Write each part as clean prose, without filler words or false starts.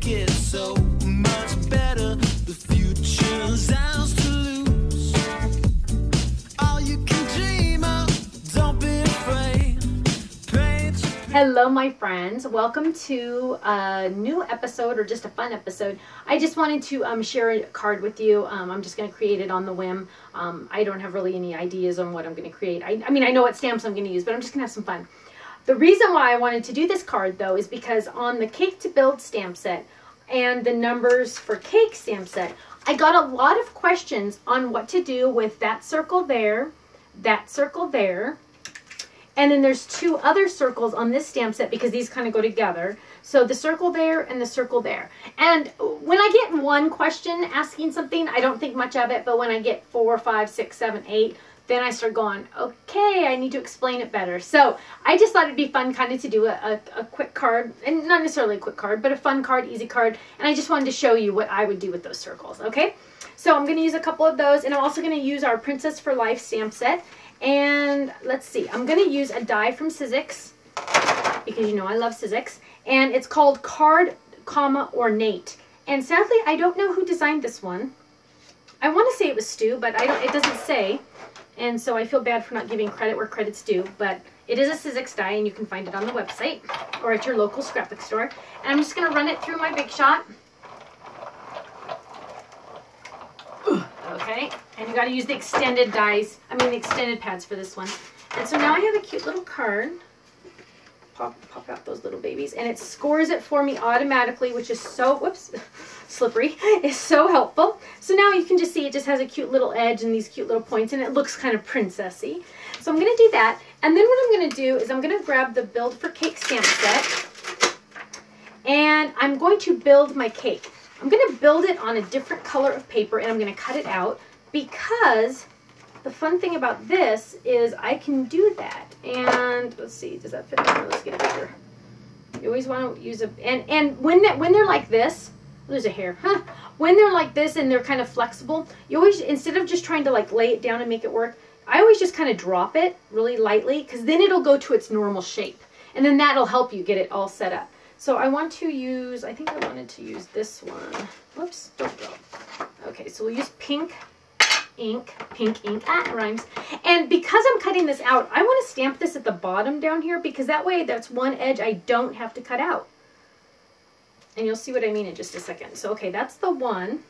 make it so much better. The future's ours to lose. All you can dream of, don't be afraid. Paint. Hello my friends, welcome to a new episode, or just a fun episode. I just wanted to share a card with you. I'm just going to create it on the whim. I don't have really any ideas on what I'm going to create. I mean, I know what stamps I'm going to use, but I'm just going to have some fun. The reason why I wanted to do this card though is because on the Cake to Build stamp set and the Numbers for Cake stamp set, I got a lot of questions on what to do with that circle there, and then there's two other circles on this stamp set because these kind of go together. So the circle there and the circle there. And when I get one question asking something, I don't think much of it. But when I get 4, 5, 6, 7, 8, then I start going, okay, I need to explain it better. So I just thought it'd be fun kind of to do a quick card, and not necessarily a quick card, but a fun card, easy card. And I just wanted to show you what I would do with those circles, okay? So I'm going to use a couple of those, and I'm also going to use our Princess for Life stamp set. And let's see, I'm going to use a die from Sizzix, because you know I love Sizzix. And it's called Card, Ornate. And sadly, I don't know who designed this one. I want to say it was Stu, but it doesn't say. And so I feel bad for not giving credit where credit's due. But it is a Sizzix die, and you can find it on the website or at your local scrapbook store. And I'm just going to run it through my Big Shot. Okay, and you got to use the extended dies, the extended pads for this one. And so now I have a cute little card. Pop out those little babies, and it scores it for me automatically, which is so, whoops, slippery. It's so helpful. So now you can just see it just has a cute little edge and these cute little points, and it looks kind of princessy. So I'm going to do that, and then what I'm going to do is I'm going to grab the Build for Cake stamp set, and I'm going to build my cake. I'm going to build it on a different color of paper, and I'm going to cut it out, because the fun thing about this is I can do that. And let's see, does that fit? Let's get it bigger. You always want to use a, and when they're like this, there's a hair, huh? When they're like this and they're kind of flexible, you always, instead of just trying to like lay it down and make it work, I always just kind of drop it really lightly, because then it'll go to its normal shape. And then that'll help you get it all set up. So I want to use, I think I wanted to use this one. Whoops, don't go. Okay, so we'll use pink ink, it rhymes. And because I'm cutting this out, I want to stamp this at the bottom down here, because that way that's one edge I don't have to cut out. And you'll see what I mean in just a second. So, okay, that's the one.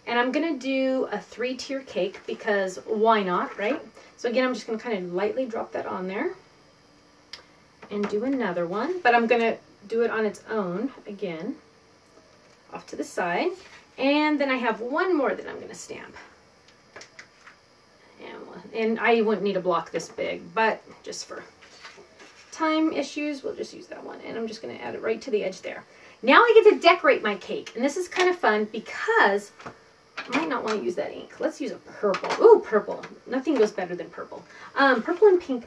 And I'm going to do a 3-tier cake, because why not, right? So again, I'm just going to kind of lightly drop that on there. And do another one. But I'm going to do it on its own, again, off to the side. And then I have one more that I'm going to stamp. And I wouldn't need a block this big, but just for time issues, we'll just use that one. And I'm just going to add it right to the edge there. Now I get to decorate my cake. And this is kind of fun, because I might not want to use that ink. Let's use a purple. Ooh, purple. Nothing goes better than purple. Purple and pink.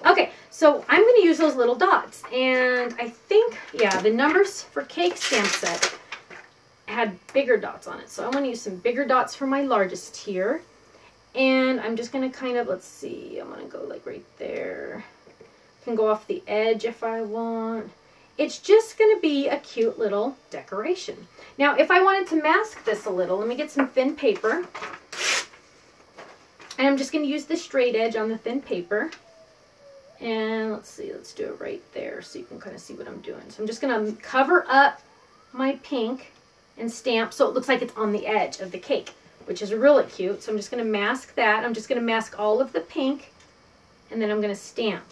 Okay, so I'm going to use those little dots. And I think, yeah, the Numbers for Cake stamp set had bigger dots on it. So I want to use some bigger dots for my largest tier. And I'm just going to kind of, let's see, I'm going to go like right there. Can go off the edge if I want. It's just going to be a cute little decoration. Now, if I wanted to mask this a little, let me get some thin paper. And I'm just going to use the straight edge on the thin paper. And let's see, let's do it right there so you can kind of see what I'm doing. So I'm just going to cover up my pink and stamp so it looks like it's on the edge of the cake, which is really cute. So I'm just going to mask that. I'm just going to mask all of the pink, and then I'm going to stamp.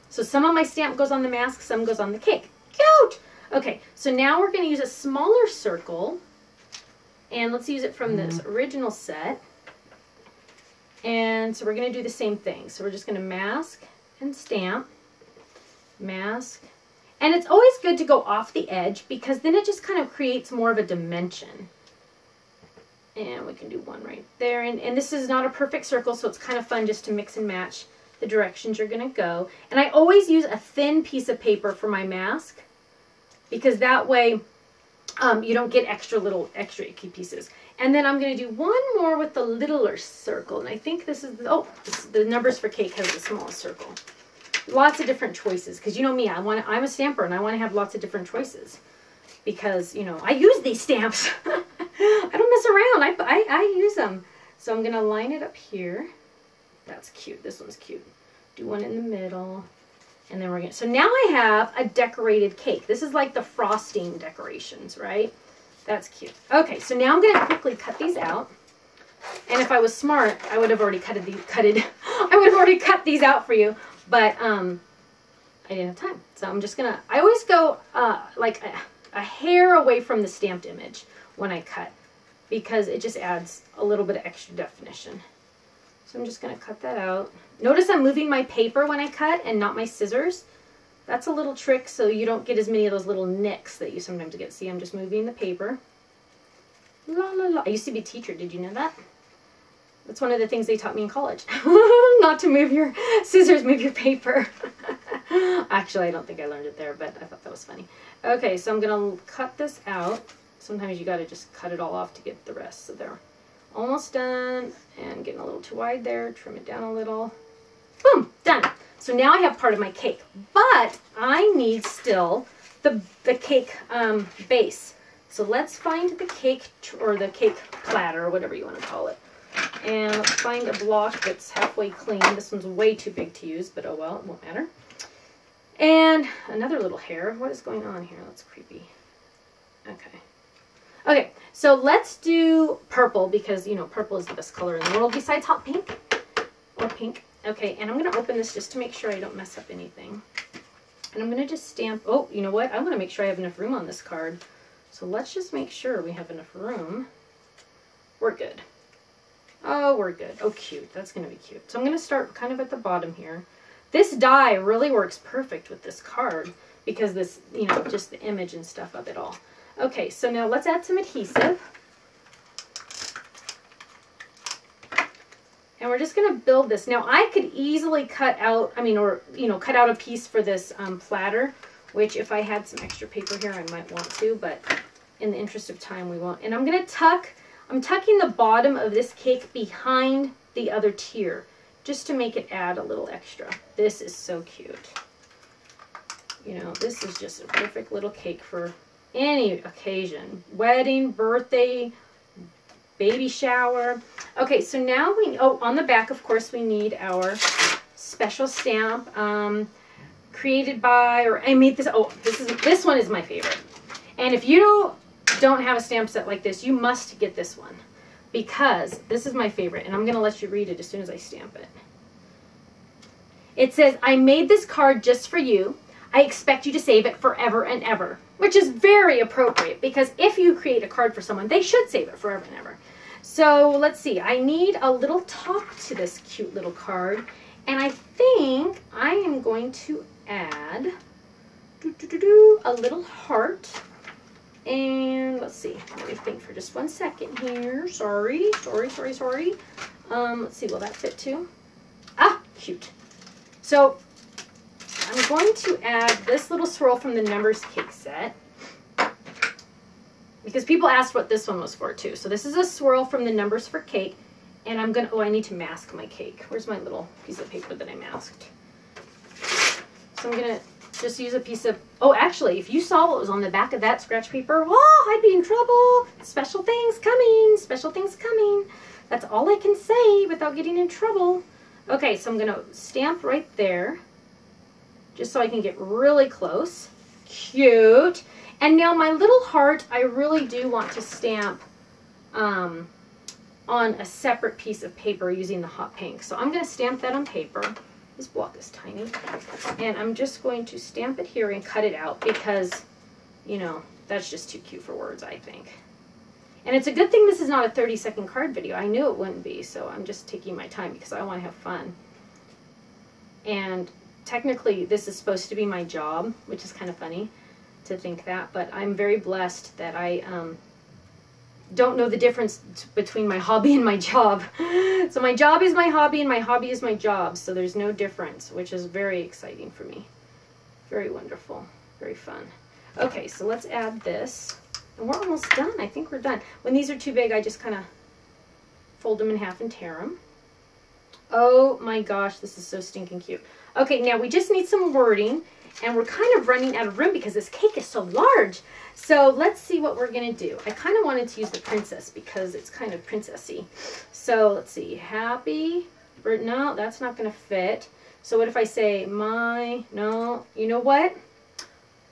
So some of my stamp goes on the mask, some goes on the cake. Cute! Okay, so now we're going to use a smaller circle, and let's use it from this original set. And so we're going to do the same thing. So we're just going to mask and stamp, mask. And it's always good to go off the edge, because then it just kind of creates more of a dimension. And we can do one right there. And this is not a perfect circle, so it's kind of fun just to mix and match the directions you're going to go. And I always use a thin piece of paper for my mask, because that way you don't get extra icky pieces. And then I'm going to do one more with the littler circle. And I think this is, the Numbers for Cake has the smallest circle. Lots of different choices, because you know me, I'm a stamper and I want to have lots of different choices. because, you know, I use these stamps. I don't mess around. I use them. So I'm going to line it up here. That's cute. This one's cute. Do one in the middle. And then we're going to... So now I have a decorated cake. This is like the frosting decorations, right? That's cute. Okay, so now I'm going to quickly cut these out. And if I was smart, I would have already I would have already cut these out for you. But I didn't have time. So I'm just going to... I always go like a hair away from the stamped image when I cut, because it just adds a little bit of extra definition. So I'm just going to cut that out. Notice I'm moving my paper when I cut and not my scissors. That's a little trick so you don't get as many of those little nicks that you sometimes get. See, I'm just moving the paper. La la la. I used to be a teacher. Did you know that? That's one of the things they taught me in college. Not to move your scissors, move your paper. Actually, I don't think I learned it there, but I thought that was funny. Okay, so I'm going to cut this out. Sometimes you got to just cut it all off to get the rest. So they're almost done, and getting a little too wide there. Trim it down a little. Boom, done. So now I have part of my cake, but I need still the cake base. So let's find the cake, or the cake platter, or whatever you want to call it. And let's find a block that's halfway clean. This one's way too big to use, but oh well, it won't matter. And another little hair. What is going on here? That's creepy. Okay. Okay, so let's do purple, because, you know, purple is the best color in the world besides hot pink or pink. Okay, and I'm going to open this just to make sure I don't mess up anything. And I'm going to just stamp, oh, you know what? I want to make sure I have enough room on this card. So let's just make sure we have enough room. We're good. Oh, we're good. Oh, cute. That's going to be cute. So I'm going to start kind of at the bottom here. This die really works perfect with this card because this, you know, just the image and stuff of it all. Okay, so now let's add some adhesive. And we're just going to build this. Now, I could easily cut out, cut out a piece for this platter, which if I had some extra paper here, I might want to, but in the interest of time, we won't. And I'm going to I'm tucking the bottom of this cake behind the other tier, just to make it add a little extra. This is so cute. You know, this is just a perfect little cake for any occasion. Wedding, birthday, baby shower. Okay, so now on the back, of course, we need our special stamp. Created by, or I made this, this one is my favorite. And if you don't have a stamp set like this, you must get this one, because this is my favorite, and I'm going to let you read it as soon as I stamp it. It says, I made this card just for you. I expect you to save it forever and ever, which is very appropriate, because if you create a card for someone, they should save it forever and ever. So let's see, I need a little top to this cute little card, and I think I am going to add a little heart. And let's see, let me think for just 1 second here. Sorry. Let's see, will that fit too? Ah, cute. So I'm going to add this little swirl from the Numbers cake set, because people asked what this one was for too. So this is a swirl from the Numbers for cake, and I'm gonna, I need to mask my cake. Where's my little piece of paper that I masked? So I'm gonna just use a piece of, oh, actually, if you saw what was on the back of that scratch paper, oh, I'd be in trouble. Special things coming, special things coming. That's all I can say without getting in trouble. Okay, so I'm gonna stamp right there, just so I can get really close. Cute. And now my little heart, I really do want to stamp on a separate piece of paper using the hot pink. So I'm going to stamp that on paper. This block is tiny. And I'm just going to stamp it here and cut it out because, you know, that's just too cute for words, I think. And it's a good thing this is not a 30-second card video. I knew it wouldn't be, so I'm just taking my time because I want to have fun. And technically, this is supposed to be my job, which is kind of funny to think that, but I'm very blessed that I don't know the difference between my hobby and my job. So my job is my hobby and my hobby is my job, so there's no difference, which is very exciting for me. Very wonderful, very fun. Okay, so let's add this, and we're almost done. I think we're done. When these are too big, I just kind of fold them in half and tear them. Oh my gosh, this is so stinking cute. Okay, now we just need some wording. And we're kind of running out of room because this cake is so large. So let's see what we're going to do. I kind of wanted to use the princess because it's kind of princessy. So let's see. Happy birthday. No, that's not going to fit. So what if I say no, you know what?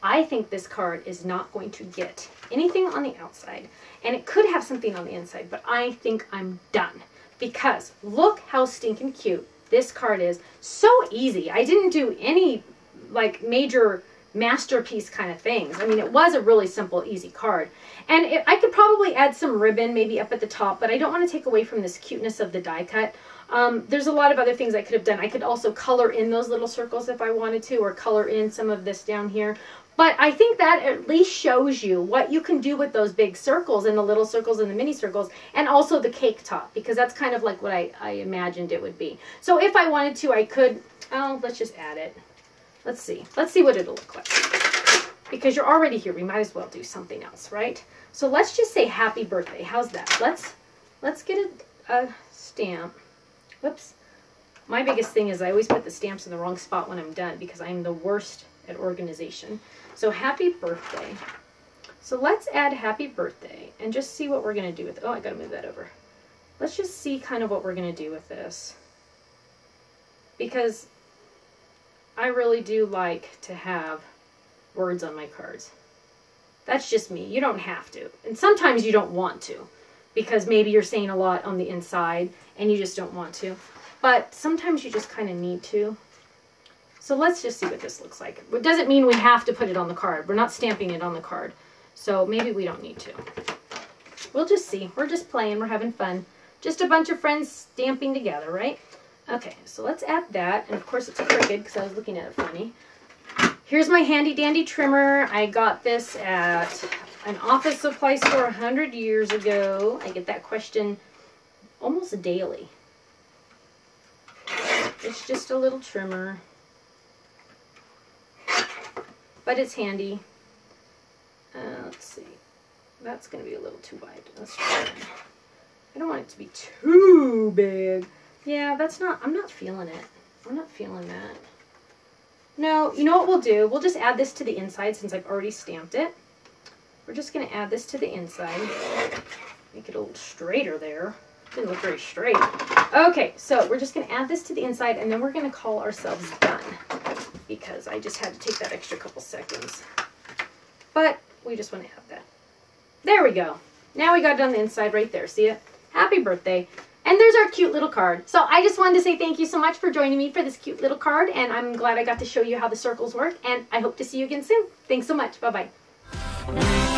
I think this card is not going to get anything on the outside. And it could have something on the inside, but I think I'm done. Because look how stinking cute this card is. So easy. I didn't do any like major masterpiece kind of things. I mean, it was a really simple, easy card. And I could probably add some ribbon maybe up at the top, but I don't want to take away from this cuteness of the die cut. There's a lot of other things I could have done. I could also color in those little circles if I wanted to, or color in some of this down here. But I think that at least shows you what you can do with those big circles and the little circles and the mini circles, and also the cake top, because that's kind of like what I imagined it would be. So if I wanted to, I could, let's just add it. Let's see what it'll look like. Because you're already here, we might as well do something else, right? So let's just say happy birthday. How's that? Let's get a stamp. Whoops. My biggest thing is I always put the stamps in the wrong spot when I'm done because I'm the worst at organization. So happy birthday. So let's add happy birthday and just see what we're going to do with it. Oh, I got to move that over. Let's just see kind of what we're going to do with this. Because I really do like to have words on my cards. That's just me. You don't have to. And sometimes you don't want to. Because maybe you're saying a lot on the inside and you just don't want to. But sometimes you just kind of need to. So let's just see what this looks like. It doesn't mean we have to put it on the card. We're not stamping it on the card. So maybe we don't need to. We'll just see. We're just playing. We're having fun. Just a bunch of friends stamping together, right? Okay, so let's add that. And of course it's crooked because I was looking at it funny. Here's my handy dandy trimmer. I got this at an office supply store 100 years ago. I get that question almost daily. It's just a little trimmer. But it's handy. Let's see. That's going to be a little too wide. Let's try it. I don't want it to be too big. Yeah, I'm not feeling it. I'm not feeling that. No, you know what we'll do? We'll just add this to the inside since I've already stamped it. We're just going to add this to the inside. Make it a little straighter there. Didn't look very straight. Okay, so we're just going to add this to the inside and then we're going to call ourselves done. Because I just had to take that extra couple seconds. But we just want to add that. There we go. Now we got it on the inside right there. See it? Happy birthday. And there's our cute little card. So I just wanted to say thank you so much for joining me for this cute little card. And I'm glad I got to show you how the circles work. And I hope to see you again soon. Thanks so much. Bye-bye.